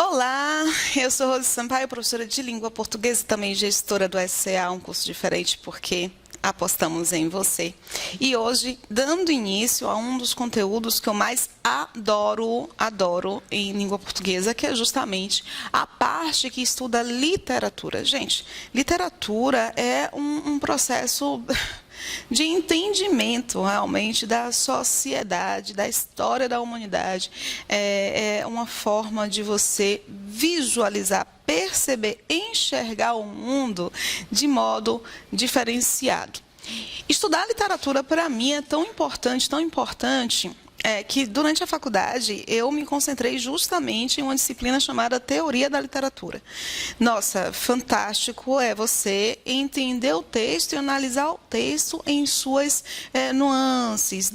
Olá, eu sou Rose Sampaio, professora de língua portuguesa e também gestora do SCA, um curso diferente porque apostamos em você. E hoje, dando início a um dos conteúdos que eu mais adoro em língua portuguesa, que é justamente a parte que estuda literatura. Gente, literatura é um processo de entendimento realmente da sociedade, da história da humanidade. É uma forma de você visualizar, perceber, enxergar o mundo de modo diferenciado. Estudar literatura, para mim, é tão importante, que durante a faculdade eu me concentrei justamente em uma disciplina chamada Teoria da Literatura. Nossa, fantástico é você entender o texto e analisar o texto em suas nuances,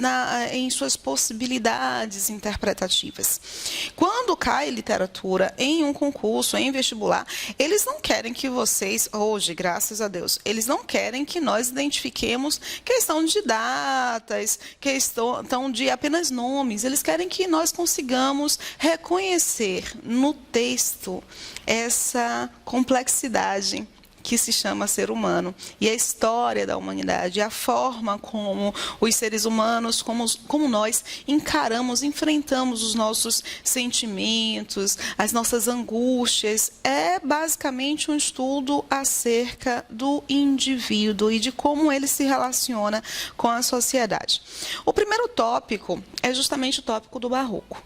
em suas possibilidades interpretativas. Quando cai literatura em um concurso, em vestibular, eles não querem que vocês, hoje, graças a Deus, eles não querem que nós identifiquemos questão de datas, questão de apenas nomes. Eles querem que nós consigamos reconhecer no texto essa complexidade que se chama ser humano, e a história da humanidade, a forma como os seres humanos, como nós encaramos, enfrentamos os nossos sentimentos, as nossas angústias. É basicamente um estudo acerca do indivíduo e de como ele se relaciona com a sociedade. O primeiro tópico é justamente o tópico do Barroco,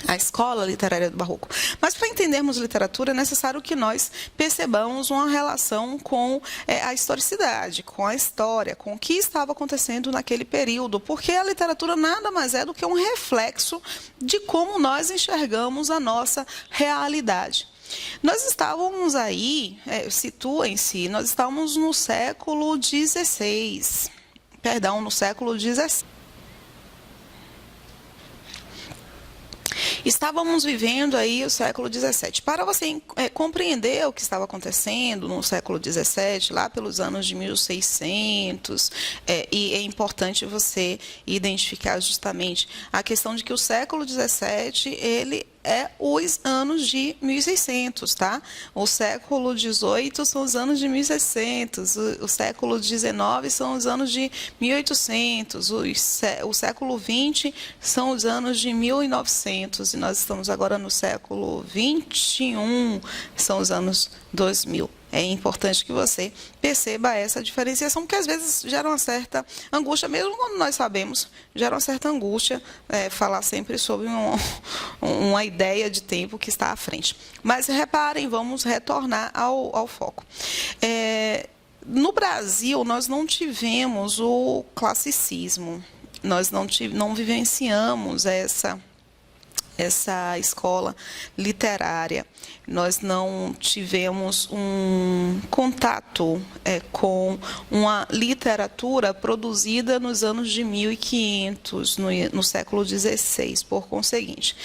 a escola literária do Barroco. Mas para entendermos literatura é necessário que nós percebamos uma relação com a historicidade, com a história, com o que estava acontecendo naquele período, porque a literatura nada mais é do que um reflexo de como nós enxergamos a nossa realidade. Nós estávamos aí, situem-se, nós estávamos no século XVI, no século XVII. Estávamos vivendo aí o século XVII. Para você compreender o que estava acontecendo no século XVII, lá pelos anos de 1600, e é importante você identificar justamente a questão de que o século XVII, ele é os anos de 1600, tá? O século XVIII são os anos de 1600, o século XIX são os anos de 1800, o século XX são os anos de 1900, e nós estamos agora no século XXI, são os anos 2000. É importante que você perceba essa diferenciação, porque às vezes gera uma certa angústia, mesmo quando nós sabemos, gera uma certa angústia falar sempre sobre uma ideia de tempo que está à frente. Mas reparem, vamos retornar ao foco. No Brasil, nós não tivemos o classicismo, nós não vivenciamos essa escola literária. Nós não tivemos um contato com uma literatura produzida nos anos de 1500, no século XVI, por conseguinte.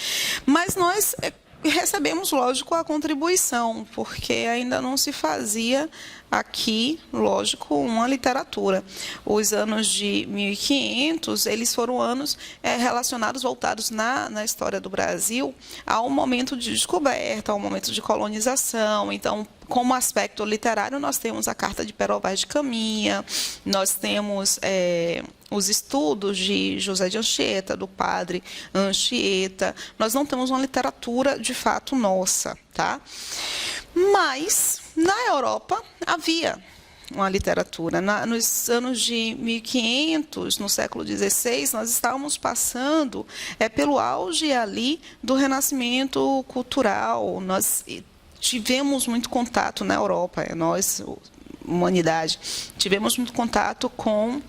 Mas nós recebemos, lógico, a contribuição, porque ainda não se fazia aqui, lógico, uma literatura. Os anos de 1500, eles foram anos relacionados, voltados na história do Brasil, ao momento de descoberta, ao momento de colonização. Então, como aspecto literário, nós temos a Carta de Pero Vaz de Caminha, nós temos os estudos de José de Anchieta, do padre Anchieta. Nós não temos uma literatura, de fato, nossa, tá? Mas, na Europa, havia uma literatura. Nos anos de 1500, no século XVI, nós estávamos passando pelo auge ali do renascimento cultural. Nós tivemos muito contato na Europa, nós, humanidade, tivemos muito contato com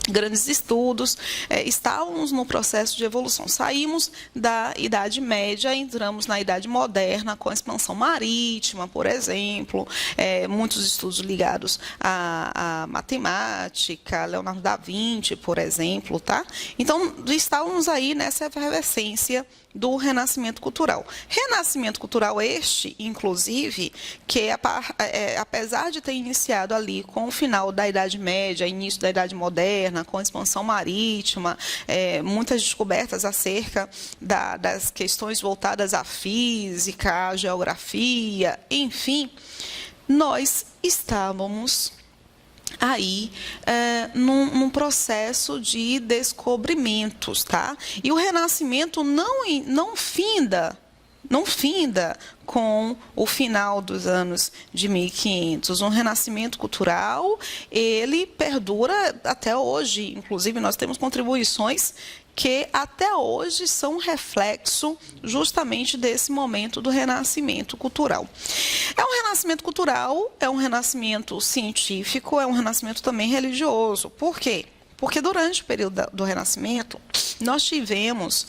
grandes estudos, estávamos no processo de evolução. Saímos da Idade Média, entramos na Idade Moderna, com a expansão marítima, por exemplo, muitos estudos ligados à matemática, Leonardo da Vinci, por exemplo, tá? Então, estávamos aí nessa efervescência do renascimento cultural. Renascimento cultural este, inclusive, que apesar de ter iniciado ali com o final da Idade Média, início da Idade Moderna, moderna, com a expansão marítima, muitas descobertas acerca das questões voltadas à física, à geografia, enfim, nós estávamos aí num processo de descobrimentos, tá? E o Renascimento não finda com o final dos anos de 1500. Um renascimento cultural, ele perdura até hoje. Inclusive, nós temos contribuições que até hoje são reflexo justamente desse momento do renascimento cultural. É um renascimento cultural, é um renascimento científico, é um renascimento também religioso. Por quê? Porque durante o período do Renascimento, nós tivemos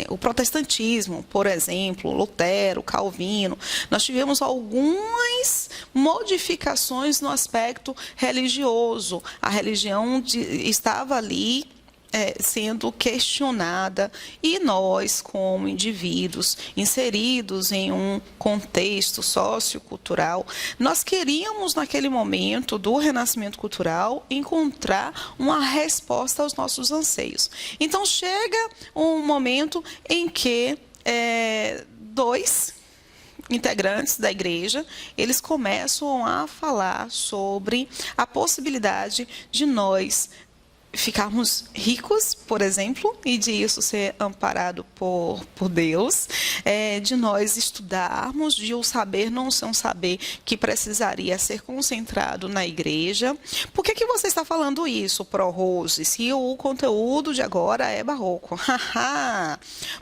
o protestantismo, por exemplo, Lutero, Calvino, nós tivemos algumas modificações no aspecto religioso. A religião estava ali sendo questionada e nós, como indivíduos inseridos em um contexto sociocultural, nós queríamos, naquele momento do renascimento cultural, encontrar uma resposta aos nossos anseios. Então, chega um momento em que dois integrantes da igreja, eles começam a falar sobre a possibilidade de nós ficarmos ricos, por exemplo, e de isso ser amparado por Deus, de nós estudarmos, de o saber não ser um saber que precisaria ser concentrado na igreja. Por que você está falando isso, Pro-Rose, se o conteúdo de agora é barroco?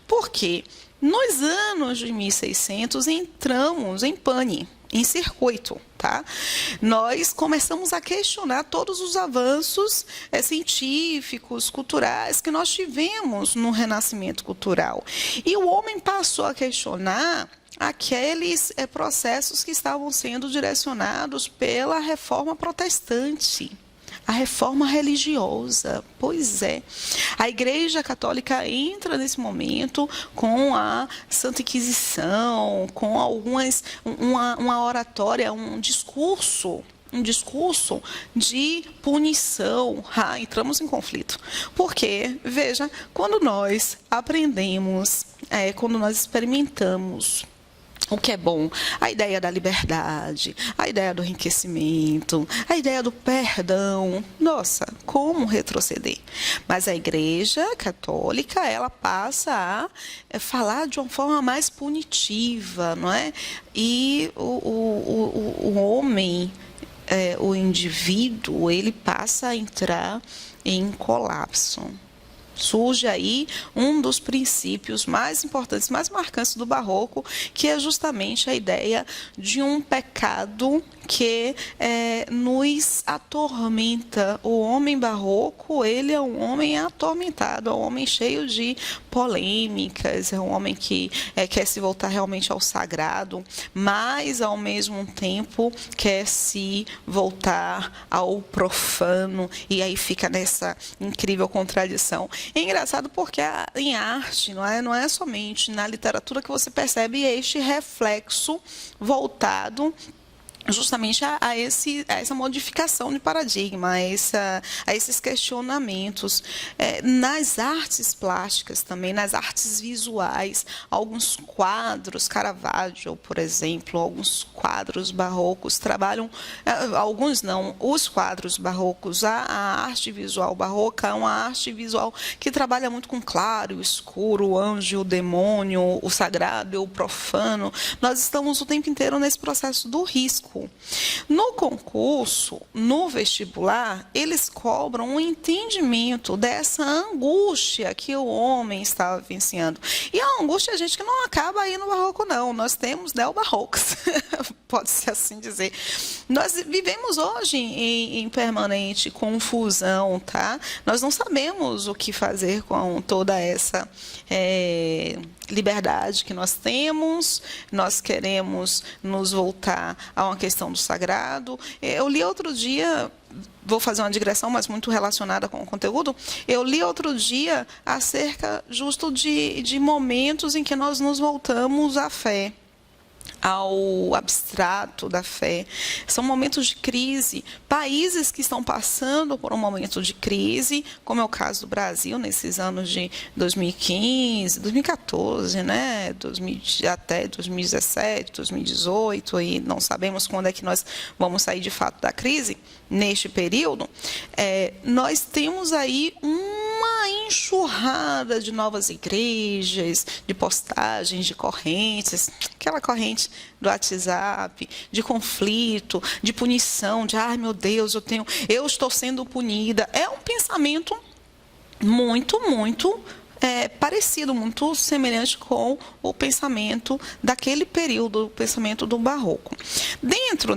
Porque nos anos de 1600 entramos em pane, em circuito, tá? Nós começamos a questionar todos os avanços científicos, culturais que nós tivemos no renascimento cultural. E o homem passou a questionar aqueles processos que estavam sendo direcionados pela reforma protestante. A reforma religiosa, pois é. A Igreja Católica entra nesse momento com a Santa Inquisição, com uma oratória, um discurso de punição. Entramos em conflito. Porque, veja, quando nós aprendemos, quando nós experimentamos o que é bom, a ideia da liberdade, a ideia do enriquecimento, a ideia do perdão. Nossa, como retroceder? Mas a Igreja Católica, ela passa a falar de uma forma mais punitiva, não é? E o homem, o indivíduo, ele passa a entrar em colapso. Surge aí um dos princípios mais importantes, mais marcantes do barroco, que é justamente a ideia de um pecado que nos atormenta. O homem barroco, ele é um homem atormentado, é um homem cheio de polêmicas, é um homem que quer se voltar realmente ao sagrado, mas, ao mesmo tempo, quer se voltar ao profano, e aí fica nessa incrível contradição. É engraçado porque em arte, não é somente na literatura que você percebe este reflexo voltado justamente a essa modificação de paradigma, a esses questionamentos. Nas artes plásticas também, nas artes visuais, alguns quadros, Caravaggio, por exemplo, alguns quadros barrocos trabalham, alguns não, os quadros barrocos, a arte visual barroca é uma arte visual que trabalha muito com claro, escuro, o anjo, o demônio, o sagrado e o profano. Nós estamos o tempo inteiro nesse processo do risco. No concurso, no vestibular, eles cobram um entendimento dessa angústia que o homem estava vivenciando. E a angústia, a gente, que não acaba aí no barroco, não. Nós temos neobarrocos, pode-se assim dizer. Nós vivemos hoje em permanente confusão, tá? Nós não sabemos o que fazer com toda essa liberdade que nós temos. Nós queremos nos voltar a uma questão do sagrado. Eu li outro dia, vou fazer uma digressão, mas muito relacionada com o conteúdo, eu li outro dia acerca justo de momentos em que nós nos voltamos à fé. ao abstrato da fé. São momentos de crise. Países que estão passando por um momento de crise, como é o caso do Brasil, nesses anos de 2015, 2014, né? Até 2017, 2018, e não sabemos quando é que nós vamos sair de fato da crise, neste período, nós temos aí uma enxurrada de novas igrejas, de postagens, de correntes, aquela corrente do WhatsApp, de conflito, de punição, de ai meu Deus, eu estou sendo punida. É um pensamento muito parecido, muito semelhante com o pensamento daquele período, o pensamento do Barroco. Dentro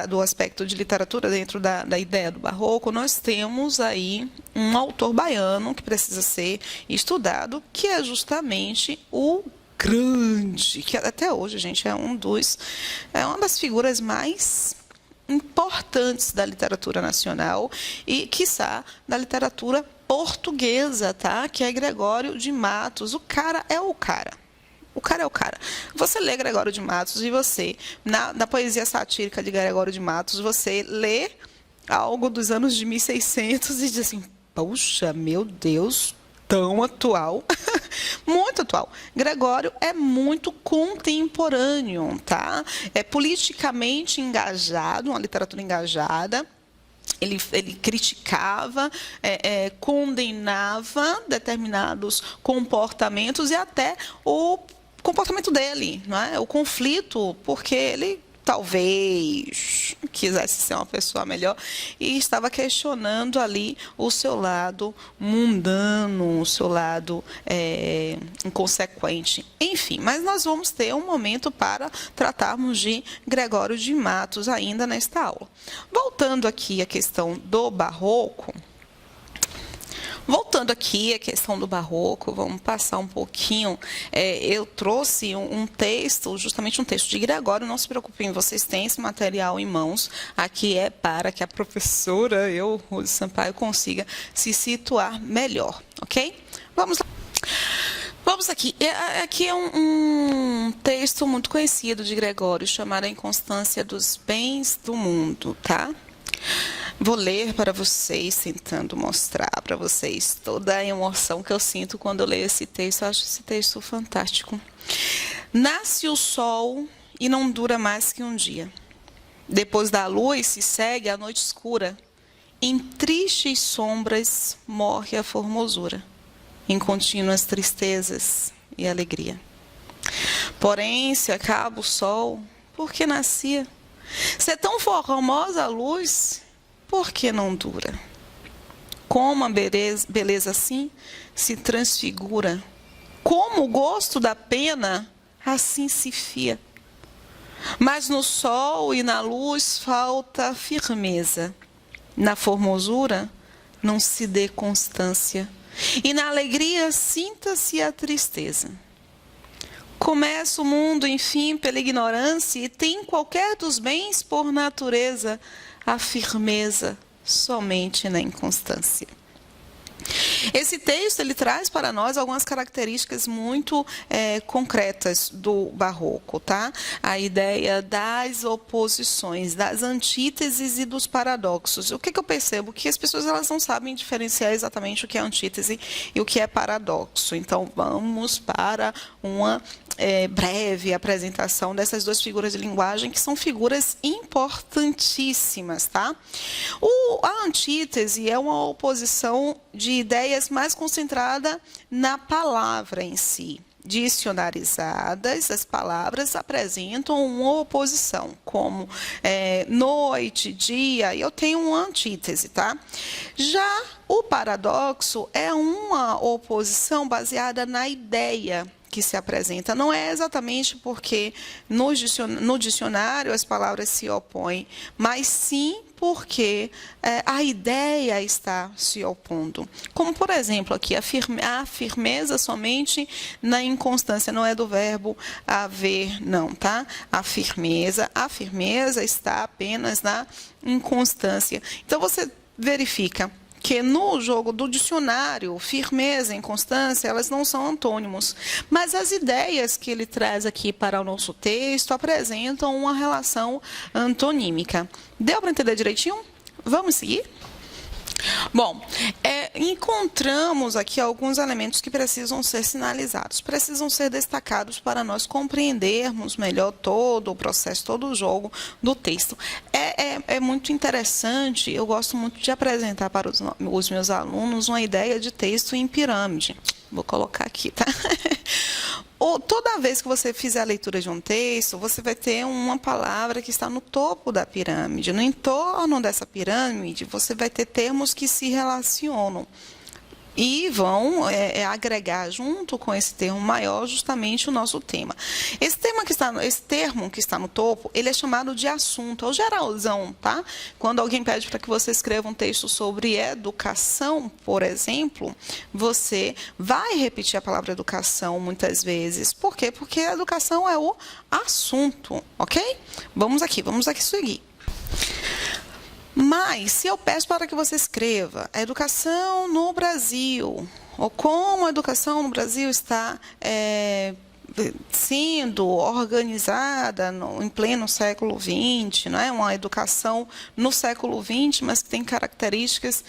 do aspecto de literatura, dentro da ideia do Barroco, nós temos aí um autor baiano que precisa ser estudado, que é justamente o Grande, que até hoje, gente, é uma das figuras mais importantes da literatura nacional e, quiçá, da literatura portuguesa, tá? Que é Gregório de Matos. O cara é o cara. O cara é o cara. Você lê Gregório de Matos e você, na poesia satírica de Gregório de Matos, você lê algo dos anos de 1600 e diz assim, poxa, meu Deus, tão atual. Muito atual. Gregório é muito contemporâneo, tá? É politicamente engajado, uma literatura engajada. Ele criticava, condenava determinados comportamentos e até o comportamento dele, não é? O conflito, porque ele talvez quisesse ser uma pessoa melhor e estava questionando ali o seu lado mundano, o seu lado inconsequente. Enfim, mas nós vamos ter um momento para tratarmos de Gregório de Matos ainda nesta aula. Voltando aqui à questão do Barroco, vamos passar um pouquinho. Eu trouxe um texto, justamente um texto de Gregório. Não se preocupem, vocês têm esse material em mãos. Aqui é para que a professora, Rose Sampaio, consiga se situar melhor, ok? Vamos lá. Vamos aqui. Aqui é um texto muito conhecido de Gregório, chamado A Inconstância dos Bens do Mundo, tá? Vou ler para vocês, tentando mostrar para vocês toda a emoção que eu sinto quando eu leio esse texto. Eu acho esse texto fantástico. Nasce o sol e não dura mais que um dia. Depois da luz se segue a noite escura. Em tristes sombras morre a formosura. Em contínuas tristezas e alegria. Porém, se acaba o sol, por que nascia? Se é tão formosa a luz, por que não dura? Como a beleza assim se transfigura, como o gosto da pena assim se fia. Mas no sol e na luz falta firmeza, na formosura não se dê constância, e na alegria sinta-se a tristeza. Começa o mundo, enfim, pela ignorância, e tem qualquer dos bens por natureza a firmeza somente na inconstância. Esse texto ele traz para nós algumas características muito concretas do Barroco, tá? A ideia das oposições, das antíteses e dos paradoxos. O que eu percebo? Que as pessoas elas não sabem diferenciar exatamente o que é antítese e o que é paradoxo. Então, vamos para uma breve apresentação dessas duas figuras de linguagem, que são figuras importantíssimas, tá? A antítese é uma oposição de ideias mais concentrada na palavra em si. Dicionarizadas, as palavras apresentam uma oposição, como noite, dia, e eu tenho uma antítese, tá? Já o paradoxo é uma oposição baseada na ideia que se apresenta. Não é exatamente porque no dicionário as palavras se opõem, mas sim porque a ideia está se opondo. Como, por exemplo, aqui, a firmeza somente na inconstância, não é do verbo haver, não, tá? A firmeza está apenas na inconstância. Então, você verifica que no jogo do dicionário, firmeza e inconstância, elas não são antônimos. Mas as ideias que ele traz aqui para o nosso texto apresentam uma relação antonímica. Deu para entender direitinho? Vamos seguir? Bom, encontramos aqui alguns elementos que precisam ser sinalizados, precisam ser destacados para nós compreendermos melhor todo o processo, todo o jogo do texto. É muito interessante, eu gosto muito de apresentar para os meus alunos uma ideia de texto em pirâmide. Vou colocar aqui, tá? Toda vez que você fizer a leitura de um texto, você vai ter uma palavra que está no topo da pirâmide. No entorno dessa pirâmide, você vai ter termos que se relacionam e vão agregar junto com esse termo maior justamente o nosso tema. Esse termo que está no topo, ele é chamado de assunto, é o geralzão, tá? Quando alguém pede para que você escreva um texto sobre educação, por exemplo, você vai repetir a palavra educação muitas vezes. Por quê? Porque a educação é o assunto, ok? Vamos aqui seguir. Mas, se eu peço para que você escreva a educação no Brasil, ou como a educação no Brasil está sendo organizada em pleno século XX, não é? Uma educação no século XX, mas que tem características,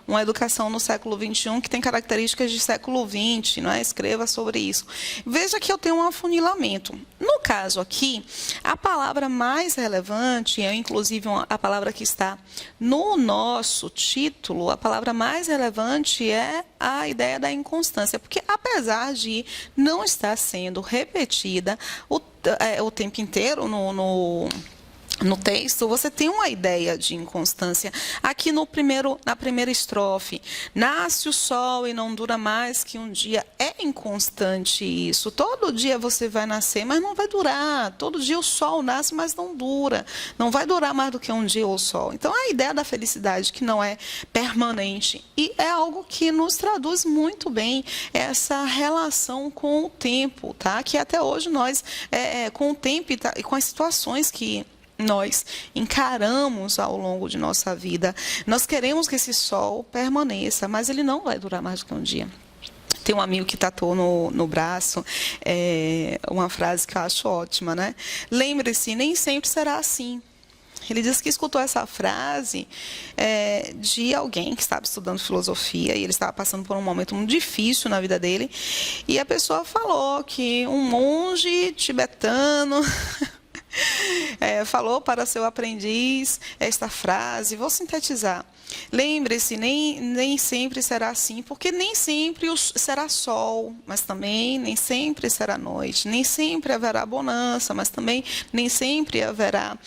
uma educação no século XXI que tem características de século XX, não é? Escreva sobre isso. Veja que eu tenho um afunilamento. No caso aqui, a palavra mais relevante, inclusive a palavra que está no nosso título, a palavra mais relevante é a ideia da inconstância, porque apesar de não estar sendo repetida o tempo inteiro no texto, você tem uma ideia de inconstância. Aqui na primeira estrofe, nasce o sol e não dura mais que um dia. É inconstante isso. Todo dia você vai nascer, mas não vai durar. Todo dia o sol nasce, mas não dura. Não vai durar mais do que um dia o sol. Então, a ideia da felicidade que não é permanente. E é algo que nos traduz muito bem essa relação com o tempo, tá? Que até hoje nós, com o tempo e com as situações que nós encaramos ao longo de nossa vida, nós queremos que esse sol permaneça, mas ele não vai durar mais do que um dia. Tem um amigo que tatuou no braço uma frase que eu acho ótima, né? Lembre-se, nem sempre será assim. Ele disse que escutou essa frase de alguém que estava estudando filosofia e ele estava passando por um momento muito difícil na vida dele. E a pessoa falou que um monge tibetano falou para seu aprendiz esta frase. Vou sintetizar. Lembre-se, nem sempre será assim, porque nem sempre será sol, mas também nem sempre será noite. Nem sempre haverá bonança, mas também nem sempre haverá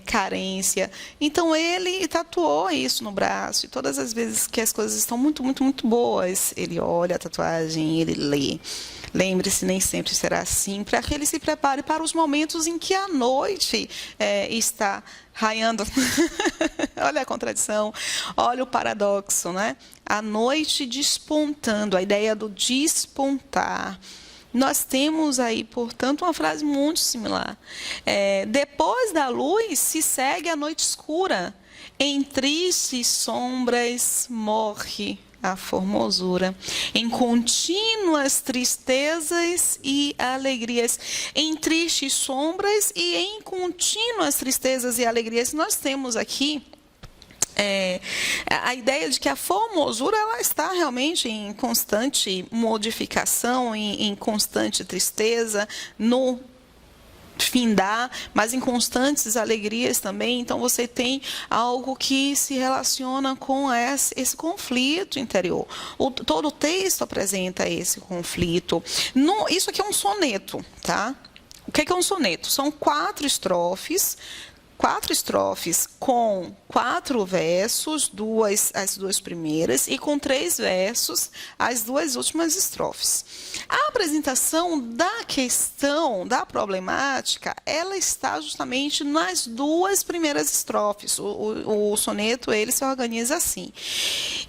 carência. Então, ele tatuou isso no braço. E todas as vezes que as coisas estão muito, muito, muito boas, ele olha a tatuagem, ele lê. Lembre-se, nem sempre será assim, para que ele se prepare para os momentos em que a noite está raiando. Olha a contradição, olha o paradoxo, né? A noite despontando, a ideia do despontar. Nós temos aí, portanto, uma frase muito similar. Depois da luz se segue a noite escura. Em tristes sombras morre a formosura, em contínuas tristezas e alegrias. Em tristes sombras e em contínuas tristezas e alegrias. Nós temos aqui a ideia de que a formosura ela está realmente em constante modificação, em constante tristeza, no findar, mas em constantes alegrias também. Então, você tem algo que se relaciona com esse conflito interior. Todo o texto apresenta esse conflito. Isso aqui é um soneto, tá? O que é um soneto? São 4 estrofes com 4 versos, as 2 primeiras, e com 3 versos, as 2 últimas estrofes. A apresentação da questão, da problemática, ela está justamente nas 2 primeiras estrofes. O soneto, ele se organiza assim.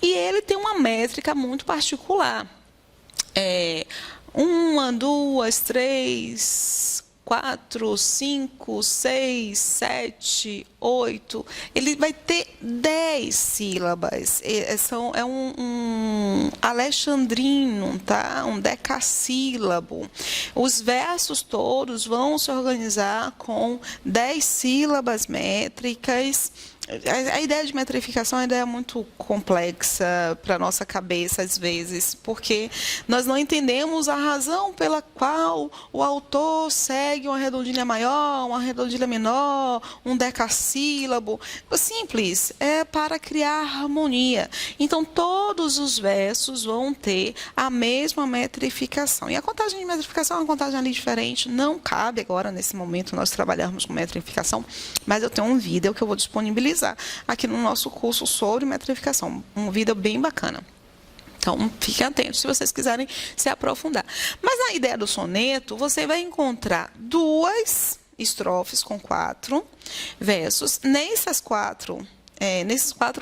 E ele tem uma métrica muito particular. 1, 2, 3... 4, 5, 6, 7, 8, ele vai ter 10 sílabas. É um alexandrino, tá? Um decassílabo. Os versos todos vão se organizar com 10 sílabas métricas. A ideia de metrificação é uma ideia muito complexa para a nossa cabeça, às vezes, porque nós não entendemos a razão pela qual o autor segue uma redondilha maior, uma redondilha menor, um decassílabo. Simples, é para criar harmonia. Então, todos os versos vão ter a mesma metrificação. E a contagem de metrificação é uma contagem ali diferente, não cabe agora, nesse momento, nós trabalharmos com metrificação, mas eu tenho um vídeo que eu vou disponibilizar aqui no nosso curso sobre metrificação. Um vídeo bem bacana. Então, fiquem atentos se vocês quiserem se aprofundar. Mas na ideia do soneto, você vai encontrar 2 estrofes com 4 versos. Nesses 4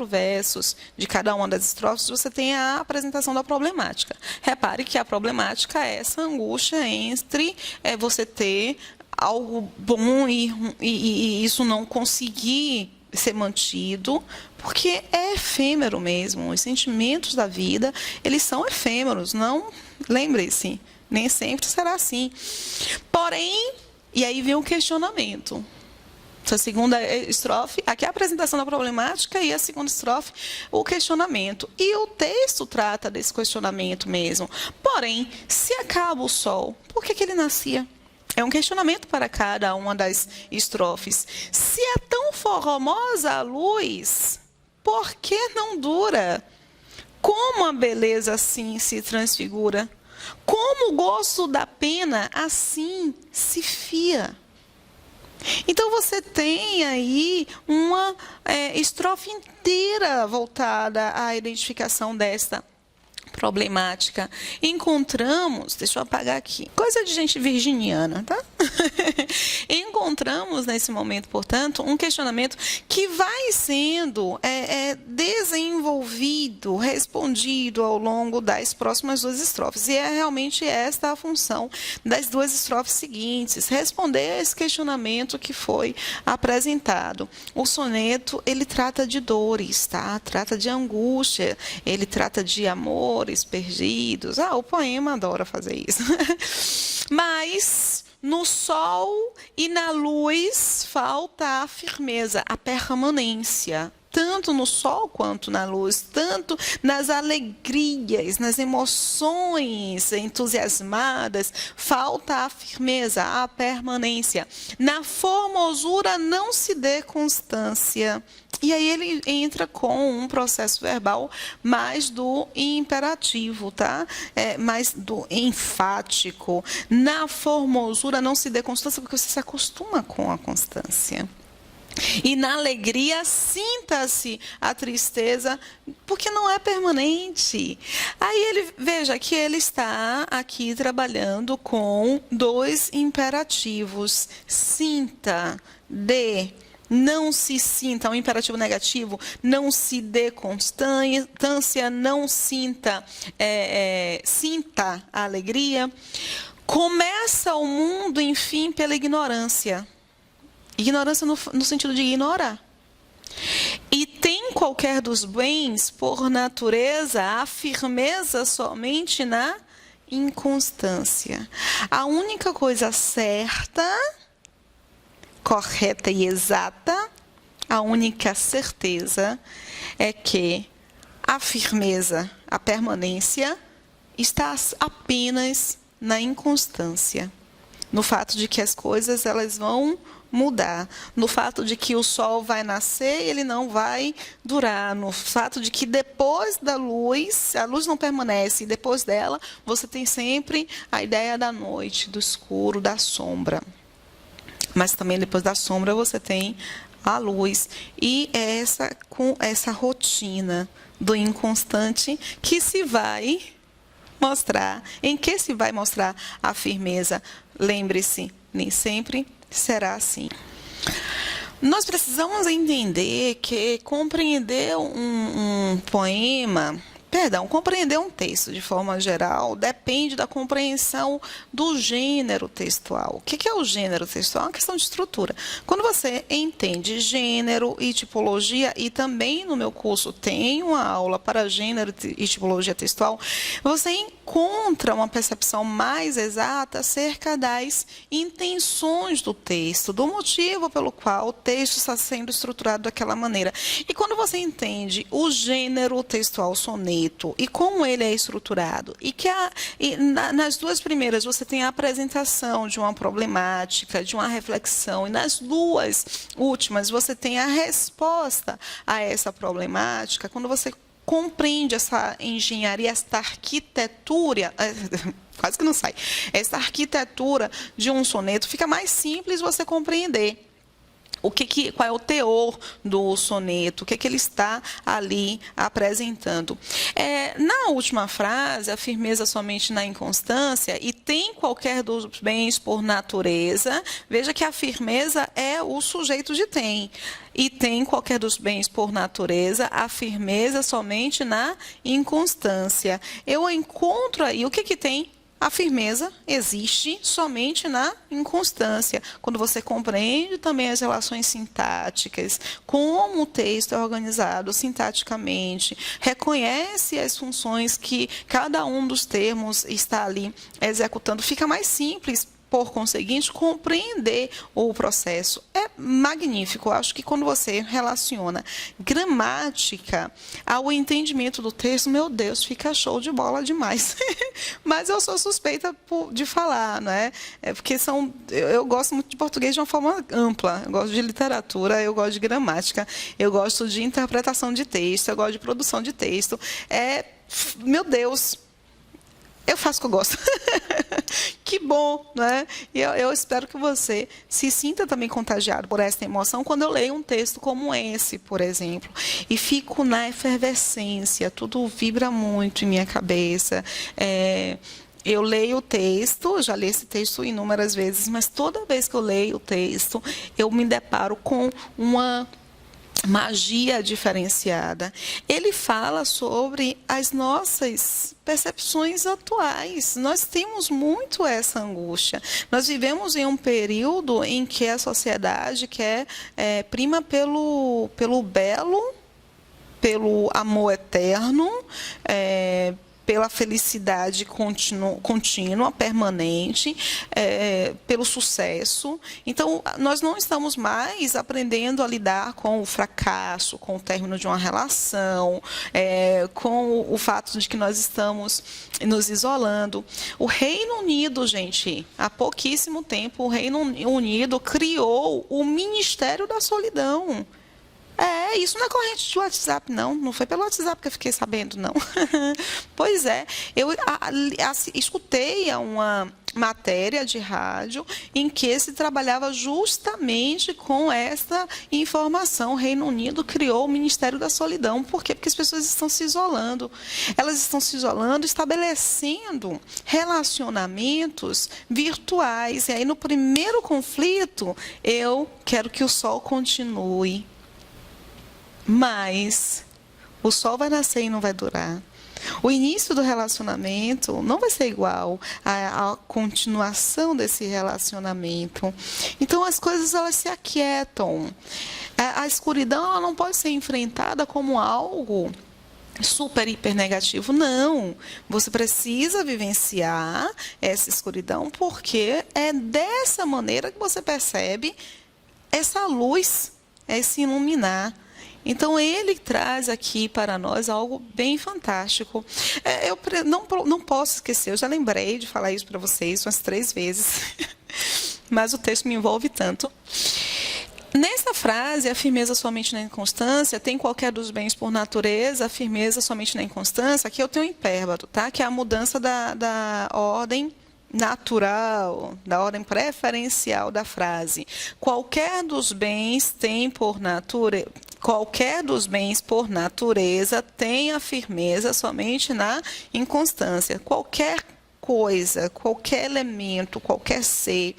versos de cada uma das estrofes, você tem a apresentação da problemática. Repare que a problemática é essa angústia entre você ter algo bom e isso não conseguir ser mantido, porque é efêmero mesmo. Os sentimentos da vida, eles são efêmeros, não? Lembre-se, nem sempre será assim. Porém, e aí vem o questionamento. A segunda estrofe, aqui é a apresentação da problemática, e a segunda estrofe, o questionamento. E o texto trata desse questionamento mesmo. Porém, se acaba o sol, por que ele nascia? É um questionamento para cada uma das estrofes. Se é tão formosa a luz, por que não dura? Como a beleza assim se transfigura? Como o gosto da pena assim se fia? Então, você tem aí uma estrofe inteira voltada à identificação desta problemática. Encontramos, deixa eu apagar aqui, coisa de gente virginiana, tá? Encontramos nesse momento, portanto, um questionamento que vai sendo desenvolvido, respondido ao longo das próximas 2 estrofes. E é realmente esta a função das 2 estrofes seguintes, responder a esse questionamento que foi apresentado. O soneto, ele trata de dores, tá? Trata de angústia, ele trata de amores perdidos. O poema adora fazer isso. Mas no sol e na luz falta a firmeza, a permanência. Tanto no sol quanto na luz, tanto nas alegrias, nas emoções entusiasmadas, falta a firmeza, a permanência. Na formosura não se dê constância. E aí ele entra com um processo verbal mais do imperativo, tá? Mais do enfático. Na formosura não se dê constância, porque você se acostuma com a constância. E na alegria, sinta-se a tristeza, porque não é permanente. Aí veja que ele está aqui trabalhando com 2 imperativos. Sinta, dê. Não se sinta, um imperativo negativo, não se dê constância, não sinta, sinta a alegria. Começa o mundo, enfim, pela ignorância. Ignorância no sentido de ignorar. E tem qualquer dos bens, por natureza, a firmeza somente na inconstância. A única coisa certa, correta e exata, a única certeza é que a firmeza, a permanência, está apenas na inconstância. No fato de que as coisas elas vão mudar, no fato de que o sol vai nascer e ele não vai durar, no fato de que depois da luz, a luz não permanece, e depois dela você tem sempre a ideia da noite, do escuro, da sombra. Mas também depois da sombra você tem a luz. E é com essa rotina do inconstante que se vai mostrar, em que se vai mostrar a firmeza. Lembre-se, nem sempre será assim. Nós precisamos entender que compreender um poema Perdão, compreender um texto de forma geral depende da compreensão do gênero textual. O que é o gênero textual? É uma questão de estrutura. Quando você entende gênero e tipologia, e também no meu curso tem uma aula para gênero e tipologia textual, você encontra uma percepção mais exata acerca das intenções do texto, do motivo pelo qual o texto está sendo estruturado daquela maneira. E quando você entende o gênero textual soneto, e como ele é estruturado, nas duas primeiras você tem a apresentação de uma problemática, de uma reflexão, e nas duas últimas você tem a resposta a essa problemática, quando você compreende essa engenharia, esta arquitetura, quase que não sai, essa arquitetura de um soneto, fica mais simples você compreender. Qual é o teor do soneto, o que ele está ali apresentando. Na última frase, a firmeza somente na inconstância, e tem qualquer dos bens por natureza, veja que a firmeza é o sujeito de tem. E tem qualquer dos bens por natureza, a firmeza somente na inconstância. Eu encontro aí, o que tem? A firmeza existe somente na inconstância, quando você compreende também as relações sintáticas, como o texto é organizado sintaticamente, reconhece as funções que cada um dos termos está ali executando, fica mais simples, por conseguinte, compreender o processo. É magnífico. Eu acho que quando você relaciona gramática ao entendimento do texto, meu Deus, fica show de bola demais. Mas eu sou suspeita de falar, né? Porque eu gosto muito de português de uma forma ampla. Eu gosto de literatura, eu gosto de gramática, eu gosto de interpretação de texto, eu gosto de produção de texto. Meu Deus, eu faço o que eu gosto. Que bom, né? E eu espero que você se sinta também contagiado por essa emoção quando eu leio um texto como esse, por exemplo. E fico na efervescência, tudo vibra muito em minha cabeça. Eu leio o texto, já li esse texto inúmeras vezes, mas toda vez que eu leio o texto, eu me deparo com uma magia diferenciada. Ele fala sobre as nossas percepções atuais. Nós temos muito essa angústia. Nós vivemos em um período em que a sociedade prima pelo belo, pelo amor eterno, pela felicidade contínua, permanente, pelo sucesso. Então, nós não estamos mais aprendendo a lidar com o fracasso, com o término de uma relação, com o fato de que nós estamos nos isolando. O Reino Unido, gente, há pouquíssimo tempo, o Reino Unido criou o Ministério da Solidão. Isso não é corrente de WhatsApp, não. Não foi pelo WhatsApp que eu fiquei sabendo, não. Pois é, eu escutei uma matéria de rádio em que se trabalhava justamente com essa informação. O Reino Unido criou o Ministério da Solidão. Por quê? Porque as pessoas estão se isolando. Elas estão se isolando, estabelecendo relacionamentos virtuais. E aí, no primeiro conflito, eu quero que o sol continue. Mas o sol vai nascer e não vai durar. O início do relacionamento não vai ser igual à continuação desse relacionamento. Então, as coisas elas se aquietam. A escuridão ela não pode ser enfrentada como algo super, hiper negativo. Não. Você precisa vivenciar essa escuridão, porque é dessa maneira que você percebe essa luz, esse iluminar. Então, ele traz aqui para nós algo bem fantástico. Eu não posso esquecer, eu já lembrei de falar isso para vocês umas 3 vezes, mas o texto me envolve tanto. Nessa frase, a firmeza somente na inconstância, tem qualquer dos bens por natureza, a firmeza somente na inconstância, aqui eu tenho um hipérbado, tá? Que é a mudança da ordem natural, da ordem preferencial da frase. Qualquer dos bens tem por natureza... Qualquer dos bens por natureza tem a firmeza somente na inconstância. Qualquer coisa, qualquer elemento, qualquer ser,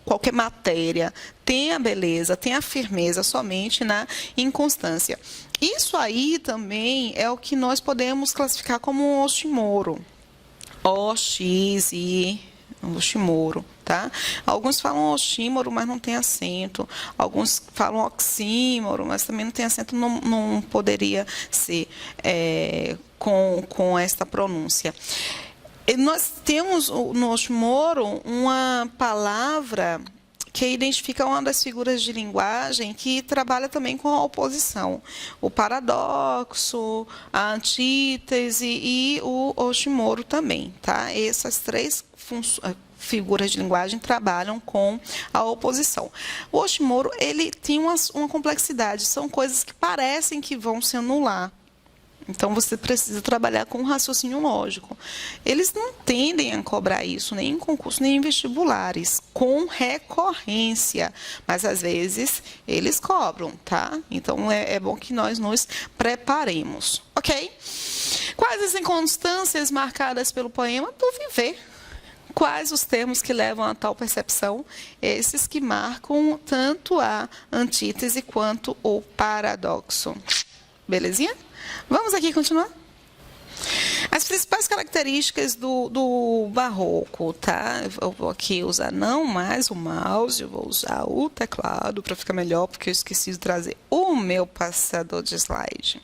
qualquer matéria tem a beleza, tem a firmeza somente na inconstância. Isso aí também é o que nós podemos classificar como um oxímoro. OX e oxímoro, tá? Alguns falam oxímoro, mas não tem acento. Alguns falam oxímoro, mas também não tem acento. Não poderia ser com esta pronúncia. E nós temos no oxímoro uma palavra que identifica uma das figuras de linguagem que trabalha também com a oposição. O paradoxo, a antítese e o oxímoro também, tá? Essas três figuras de linguagem trabalham com a oposição. O oxímoro, ele tem uma complexidade, são coisas que parecem que vão se anular. Então, você precisa trabalhar com um raciocínio lógico. Eles não tendem a cobrar isso, nem em concurso, nem em vestibulares, com recorrência. Mas, às vezes, eles cobram, tá? Então, é bom que nós nos preparemos, ok? Quais as inconstâncias marcadas pelo poema do viver? Quais os termos que levam a tal percepção? Esses que marcam tanto a antítese quanto o paradoxo. Belezinha? Vamos aqui continuar? As principais características do barroco, tá? Eu vou aqui usar não mais o mouse, eu vou usar o teclado para ficar melhor, porque eu esqueci de trazer o meu passador de slide.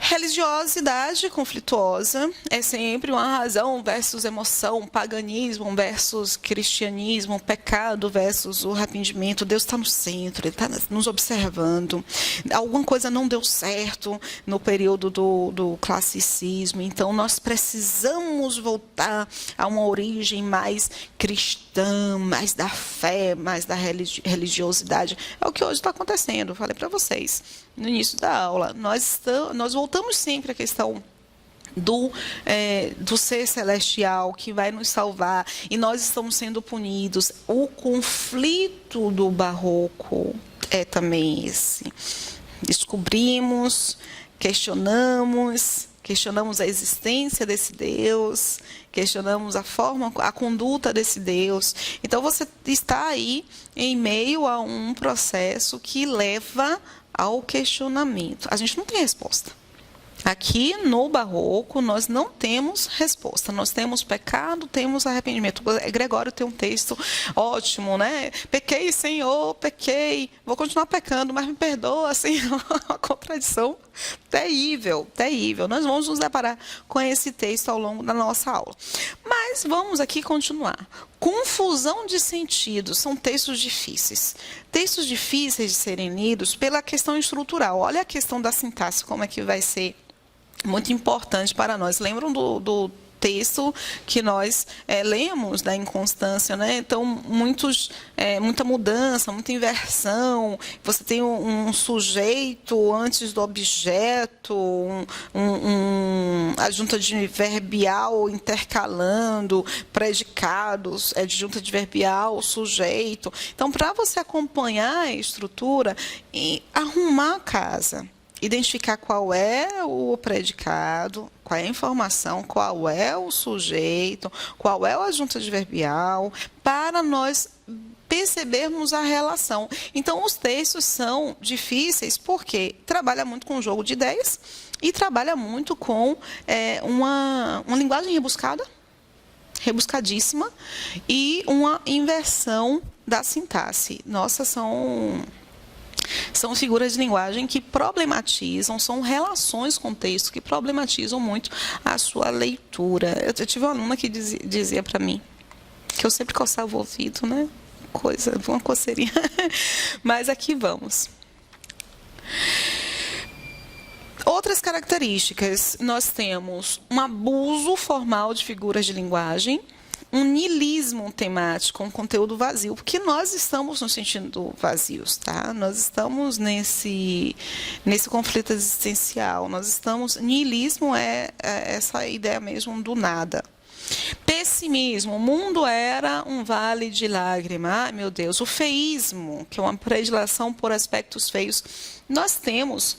Religiosidade conflituosa é sempre uma razão versus emoção, paganismo versus cristianismo, pecado versus o arrependimento. Deus está no centro, Ele está nos observando. Alguma coisa não deu certo no período do classicismo, então nós precisamos voltar a uma origem mais cristã, mais da fé, mais da religiosidade. É o que hoje está acontecendo, eu falei para vocês no início da aula. Nós voltamos sempre à questão do ser celestial que vai nos salvar e nós estamos sendo punidos. O conflito do barroco é também esse. Descobrimos, questionamos a existência desse Deus, questionamos a conduta desse Deus. Então, você está aí em meio a um processo que leva ao questionamento. A gente não tem resposta. Aqui no barroco nós não temos resposta. Nós temos pecado, temos arrependimento. Gregório tem um texto ótimo, né? Pequei, Senhor, pequei. Vou continuar pecando, mas me perdoa, Senhor. Uma contradição terrível, terrível. Nós vamos nos deparar com esse texto ao longo da nossa aula. Mas vamos aqui continuar. Confusão de sentidos, são textos difíceis. Textos difíceis de serem lidos pela questão estrutural. Olha a questão da sintaxe, como é que vai ser muito importante para nós. Lembram do texto que nós lemos da inconstância, né? Então, muita mudança, muita inversão. Você tem um sujeito antes do objeto, adjunta adverbial intercalando, predicados, adjunta adverbial, sujeito. Então, para você acompanhar a estrutura e arrumar a casa, identificar qual é o predicado, qual é a informação, qual é o sujeito, qual é o adjunto adverbial, para nós percebermos a relação. Então, os textos são difíceis porque trabalha muito com o jogo de ideias e trabalha muito com uma linguagem rebuscadíssima, e uma inversão da sintaxe. Nossa, são figuras de linguagem que problematizam, são relações com o texto que problematizam muito a sua leitura. Eu tive uma aluna que dizia para mim que eu sempre coçava o ouvido, né? Uma coceirinha. Mas aqui vamos. Outras características, nós temos um abuso formal de figuras de linguagem, um niilismo temático, um conteúdo vazio, porque nós estamos nos sentindo vazios, tá? Nós estamos nesse conflito existencial. Niilismo é essa ideia mesmo do nada. Pessimismo, o mundo era um vale de lágrimas. Ai, meu Deus. O feísmo, que é uma predileção por aspectos feios. Nós temos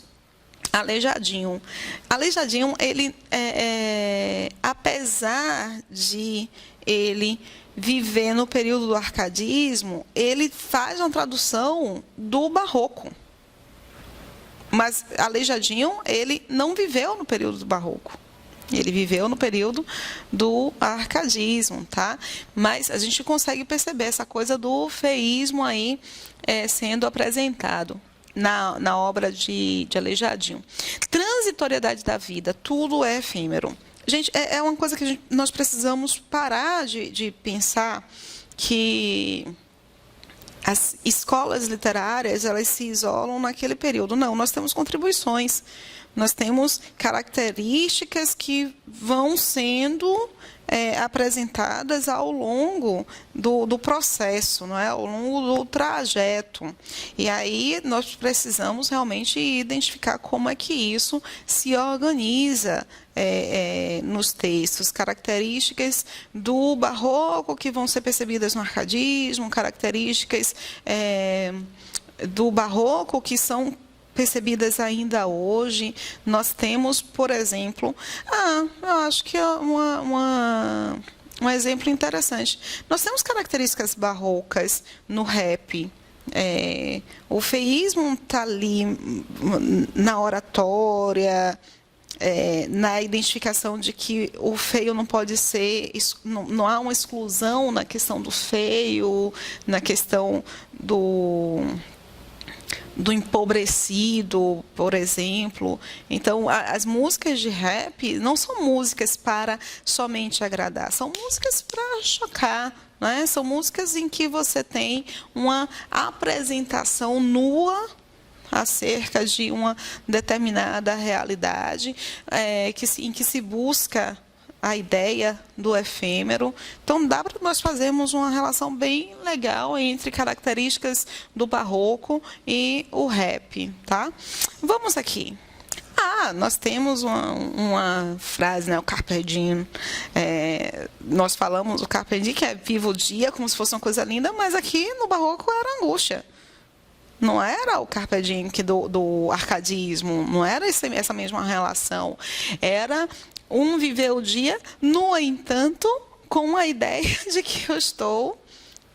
Aleijadinho. Aleijadinho, ele, apesar de ele viver no período do arcadismo, ele faz uma tradução do barroco. Mas Aleijadinho, ele não viveu no período do Barroco. Ele viveu no período do arcadismo, tá? Mas a gente consegue perceber essa coisa do feísmo aí sendo apresentado na obra de Aleijadinho. Transitoriedade da vida, tudo é efêmero. Gente, é uma coisa que nós precisamos parar de pensar que as escolas literárias elas se isolam naquele período. Não, nós temos contribuições. Nós temos características que vão sendo apresentadas ao longo do processo, não é? Ao longo do trajeto. E aí nós precisamos realmente identificar como é que isso se organiza nos textos, características do barroco que vão ser percebidas no arcadismo, características do barroco que são percebidas ainda hoje. Nós temos, por exemplo, eu acho que é um exemplo interessante. Nós temos características barrocas no rap. O feísmo está ali na oratória, na identificação de que o feio não pode ser, não há uma exclusão na questão do feio, na questão do empobrecido, por exemplo. Então, as músicas de rap não são músicas para somente agradar, são músicas para chocar, né? São músicas em que você tem uma apresentação nua acerca de uma determinada realidade, em que se busca a ideia do efêmero. Então, dá para nós fazermos uma relação bem legal entre características do barroco e o rap, tá? Vamos aqui. Nós temos uma frase, né? O Carpe Diem. Nós falamos o Carpe Diem, que é viva o dia, como se fosse uma coisa linda, mas aqui no barroco era angústia. Não era o Carpe Diem do arcadismo, não era essa mesma relação. Era viver o dia, no entanto, com a ideia de que eu estou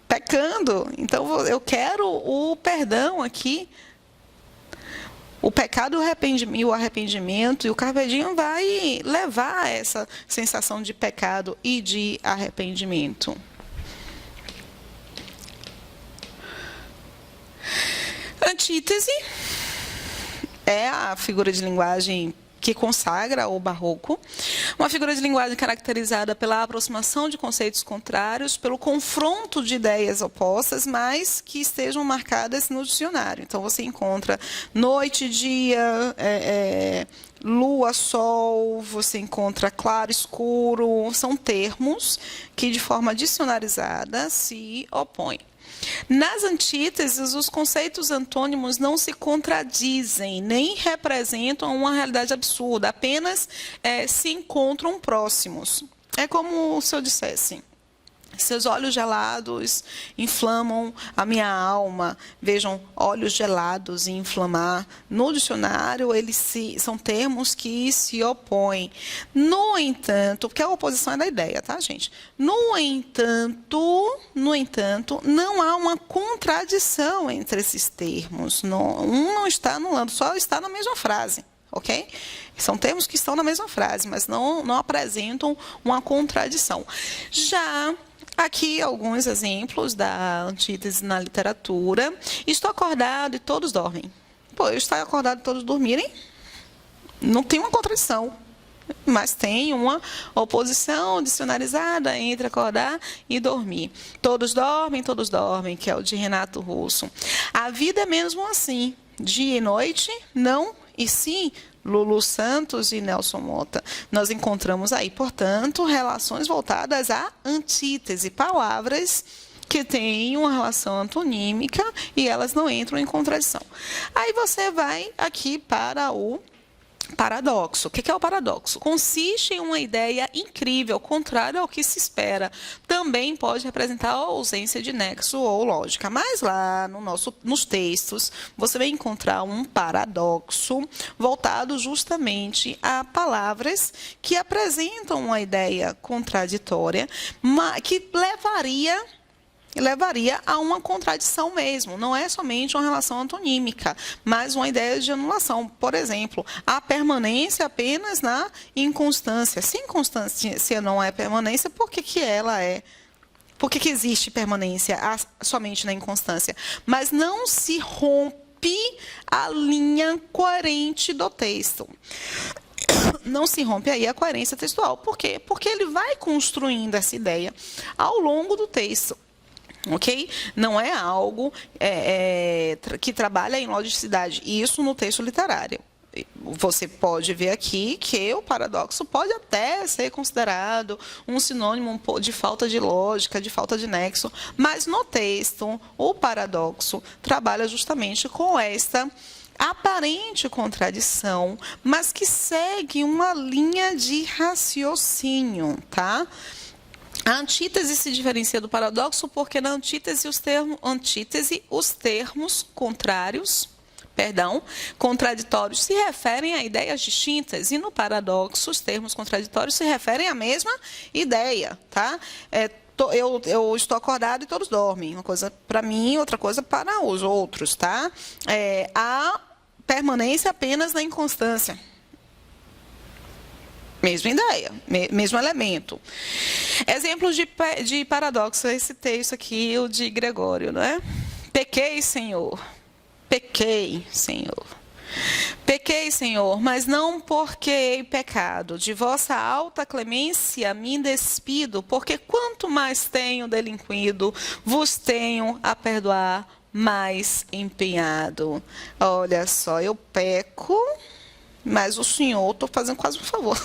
pecando. Então, eu quero o perdão aqui. O pecado e o arrependimento, e o Carpe Diem vai levar a essa sensação de pecado e de arrependimento. Antítese é a figura de linguagem que consagra o barroco, uma figura de linguagem caracterizada pela aproximação de conceitos contrários, pelo confronto de ideias opostas, mas que estejam marcadas no dicionário. Então, você encontra noite e dia, lua, sol, você encontra claro, escuro, são termos que, de forma dicionarizada, se opõem. Nas antíteses, os conceitos antônimos não se contradizem, nem representam uma realidade absurda, apenas se encontram próximos. É como se eu dissesse: seus olhos gelados inflamam a minha alma. Vejam, olhos gelados e inflamar. No dicionário, são termos que se opõem. No entanto, porque a oposição é da ideia, tá, gente? No entanto, não há uma contradição entre esses termos. Um não está anulando, só está na mesma frase. Ok? São termos que estão na mesma frase, mas não apresentam uma contradição. Já aqui alguns exemplos da antítese na literatura. Estou acordado e todos dormem. Eu estar acordado e todos dormirem, não tem uma contradição, mas tem uma oposição dicionarizada entre acordar e dormir. Todos dormem, que é o de Renato Russo. A vida é mesmo assim, dia e noite, não e sim. Lulu Santos e Nelson Mota. Nós encontramos aí, portanto, relações voltadas à antítese, palavras que têm uma relação antonímica e elas não entram em contradição. Aí você vai aqui para o paradoxo. O que é o paradoxo? Consiste em uma ideia incrível, contrária ao que se espera. Também pode representar a ausência de nexo ou lógica. Mas lá nos textos, você vai encontrar um paradoxo voltado justamente a palavras que apresentam uma ideia contraditória, que levaria levaria a uma contradição mesmo. Não é somente uma relação antonímica, mas uma ideia de anulação. Por exemplo, a permanência apenas na inconstância. Se inconstância não é permanência, por que ela é? Por que existe permanência somente na inconstância? Mas não se rompe a linha coerente do texto. Não se rompe aí a coerência textual. Por quê? Porque ele vai construindo essa ideia ao longo do texto. Ok? Não é algo que trabalha em logicidade. Isso no texto literário. Você pode ver aqui que o paradoxo pode até ser considerado um sinônimo de falta de lógica, de falta de nexo, mas no texto, o paradoxo trabalha justamente com esta aparente contradição, mas que segue uma linha de raciocínio, tá? A antítese se diferencia do paradoxo porque na antítese os termos contraditórios se referem a ideias distintas e no paradoxo os termos contraditórios se referem à mesma ideia, tá? Eu estou acordado e todos dormem, uma coisa para mim, outra coisa para os outros, tá? A permanência apenas na inconstância. Mesma ideia, mesmo elemento. Exemplos de paradoxo, esse texto aqui, o de Gregório, não é? Pequei, Senhor. Pequei, Senhor. Pequei, Senhor, mas não porque hei pecado. De vossa alta clemência me despido, porque quanto mais tenho delinquido, vos tenho a perdoar mais empenhado. Olha só, eu peco, mas o Senhor, estou fazendo quase um favor.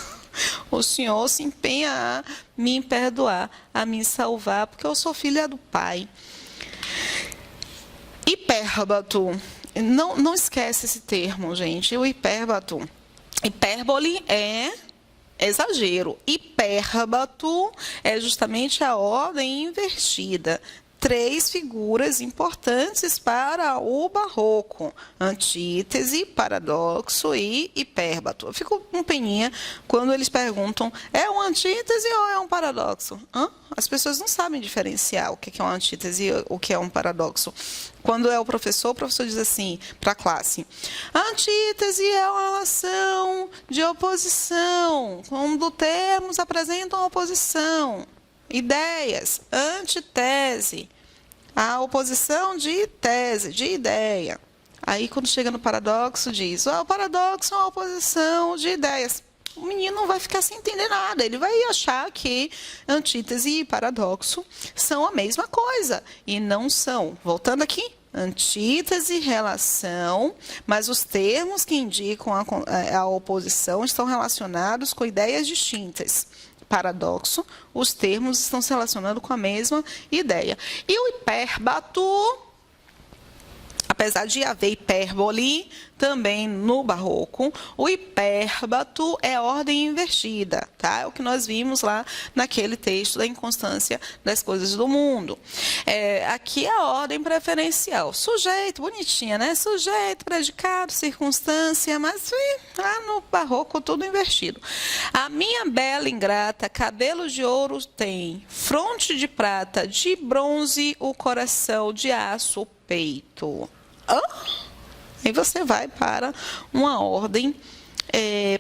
O Senhor se empenha a me perdoar, a me salvar, porque eu sou filha do Pai. Hipérbato. Não esquece esse termo, gente. O hipérbato. Hipérbole é exagero. Hipérbato é justamente a ordem invertida. 3 figuras importantes para o barroco: antítese, paradoxo e hipérbato. Eu fico com peninha quando eles perguntam: é uma antítese ou é um paradoxo? As pessoas não sabem diferenciar o que é uma antítese e o que é um paradoxo. Quando é o professor diz assim para a classe: a antítese é uma relação de oposição, quando termos apresentam oposição. Ideias, antitese, a oposição de tese, de ideia. Aí, quando chega no paradoxo, diz: o paradoxo é uma oposição de ideias. O menino não vai ficar sem entender nada, ele vai achar que antítese e paradoxo são a mesma coisa, e não são. Voltando aqui, antítese, relação, mas os termos que indicam a oposição estão relacionados com ideias distintas. Paradoxo, os termos estão se relacionando com a mesma ideia. E o hipérbato, apesar de haver hipérbole também no barroco, o hipérbato é ordem invertida, tá? É o que nós vimos lá naquele texto da inconstância das coisas do mundo. Aqui é a ordem preferencial. Sujeito, bonitinha, né? Sujeito, predicado, circunstância, mas lá no barroco tudo invertido. A minha bela ingrata, cabelo de ouro tem, fronte de prata, de bronze o coração, de aço o peito. Aí você vai para uma ordem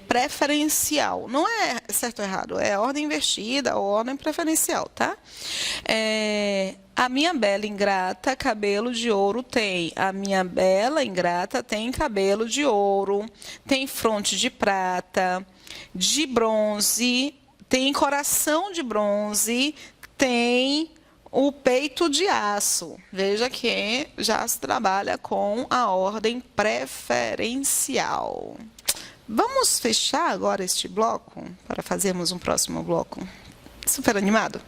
preferencial. Não é certo ou errado, é ordem invertida ou ordem preferencial, tá? A minha bela ingrata, cabelo de ouro tem. A minha bela ingrata tem cabelo de ouro, tem fronte de prata, de bronze, tem coração de bronze, tem o peito de aço. Veja que já se trabalha com a ordem preferencial. Vamos fechar agora este bloco para fazermos um próximo bloco. Super animado?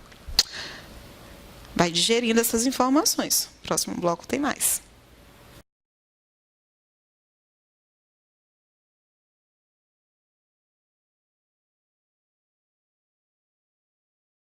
Vai digerindo essas informações. Próximo bloco tem mais.